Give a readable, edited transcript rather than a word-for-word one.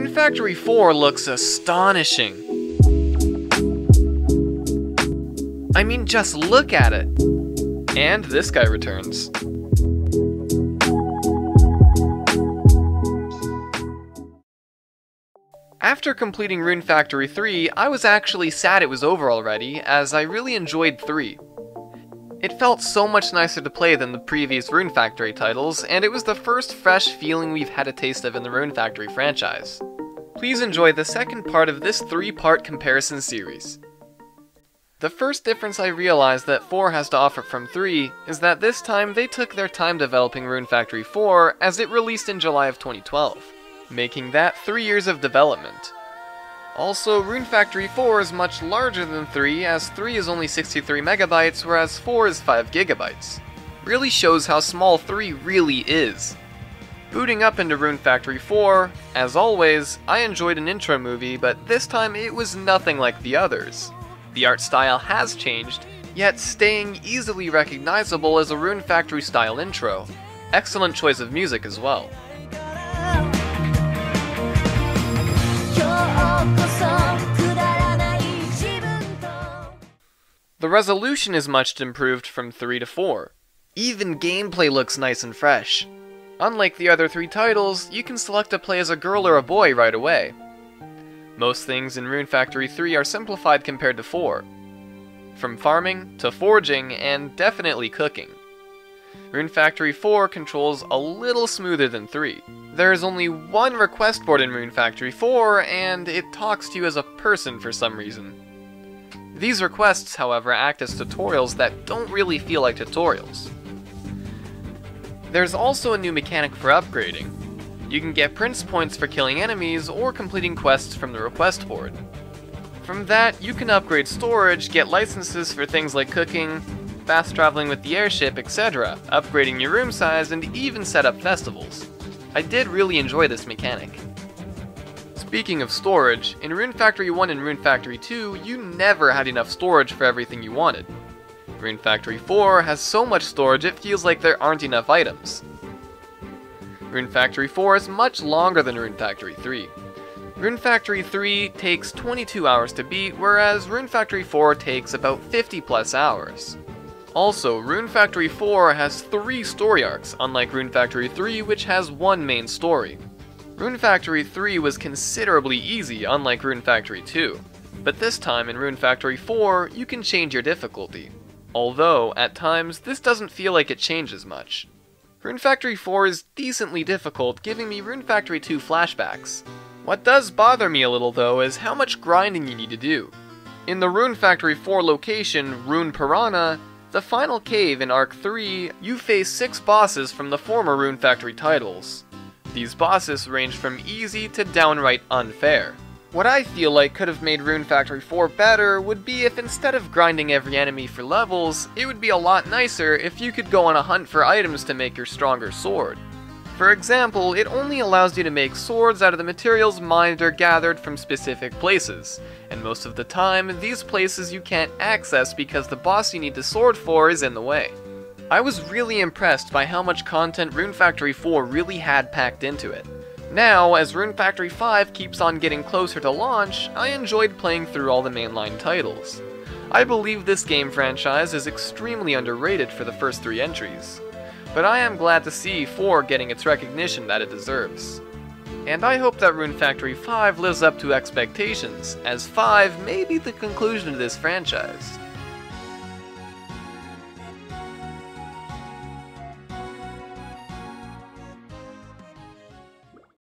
Rune Factory 4 looks astonishing. I mean, just look at it. And this guy returns. After completing Rune Factory 3, I was actually sad it was over already, as I really enjoyed 3. It felt so much nicer to play than the previous Rune Factory titles, and it was the first fresh feeling we've had a taste of in the Rune Factory franchise. Please enjoy the second part of this 3-part comparison series. The first difference I realized that 4 has to offer from 3 is that this time they took their time developing Rune Factory 4 as it released in July of 2012, making that 3 years of development. Also, Rune Factory 4 is much larger than 3, as 3 is only 63 megabytes, whereas 4 is 5 gigabytes. Really shows how small 3 really is. Booting up into Rune Factory 4, as always, I enjoyed an intro movie, but this time it was nothing like the others. The art style has changed, yet staying easily recognizable as a Rune Factory style intro. Excellent choice of music as well. The resolution is much improved from 3 to 4. Even gameplay looks nice and fresh. Unlike the other 3 titles, you can select to play as a girl or a boy right away. Most things in Rune Factory 3 are simplified compared to 4. From farming, to foraging, and definitely cooking. Rune Factory 4 controls a little smoother than 3. There is only one request board in Rune Factory 4, and it talks to you as a person for some reason. These requests, however, act as tutorials that don't really feel like tutorials. There's also a new mechanic for upgrading. You can get prince points for killing enemies or completing quests from the request board. From that, you can upgrade storage, get licenses for things like cooking, fast traveling with the airship, etc., upgrading your room size, and even set up festivals. I did really enjoy this mechanic. Speaking of storage, in Rune Factory 1 and Rune Factory 2, you never had enough storage for everything you wanted. Rune Factory 4 has so much storage it feels like there aren't enough items. Rune Factory 4 is much longer than Rune Factory 3. Rune Factory 3 takes 22 hours to beat, whereas Rune Factory 4 takes about 50 plus hours. Also, Rune Factory 4 has 3 story arcs, unlike Rune Factory 3, which has 1 main story. Rune Factory 3 was considerably easy, unlike Rune Factory 2. But this time in Rune Factory 4, you can change your difficulty. Although, at times, this doesn't feel like it changes much. Rune Factory 4 is decently difficult, giving me Rune Factory 2 flashbacks. What does bother me a little though is how much grinding you need to do. In the Rune Factory 4 location, Rune Piranha, the final cave in Arc 3, you face 6 bosses from the former Rune Factory titles. These bosses range from easy to downright unfair. What I feel like could have made Rune Factory 4 better would be if instead of grinding every enemy for levels, it would be a lot nicer if you could go on a hunt for items to make your stronger sword. For example, it only allows you to make swords out of the materials mined or gathered from specific places, and most of the time, these places you can't access because the boss you need the sword for is in the way. I was really impressed by how much content Rune Factory 4 really had packed into it. Now, as Rune Factory 5 keeps on getting closer to launch, I enjoyed playing through all the mainline titles. I believe this game franchise is extremely underrated for the first 3 entries, but I am glad to see 4 getting its recognition that it deserves. And I hope that Rune Factory 5 lives up to expectations, as 5 may be the conclusion of this franchise.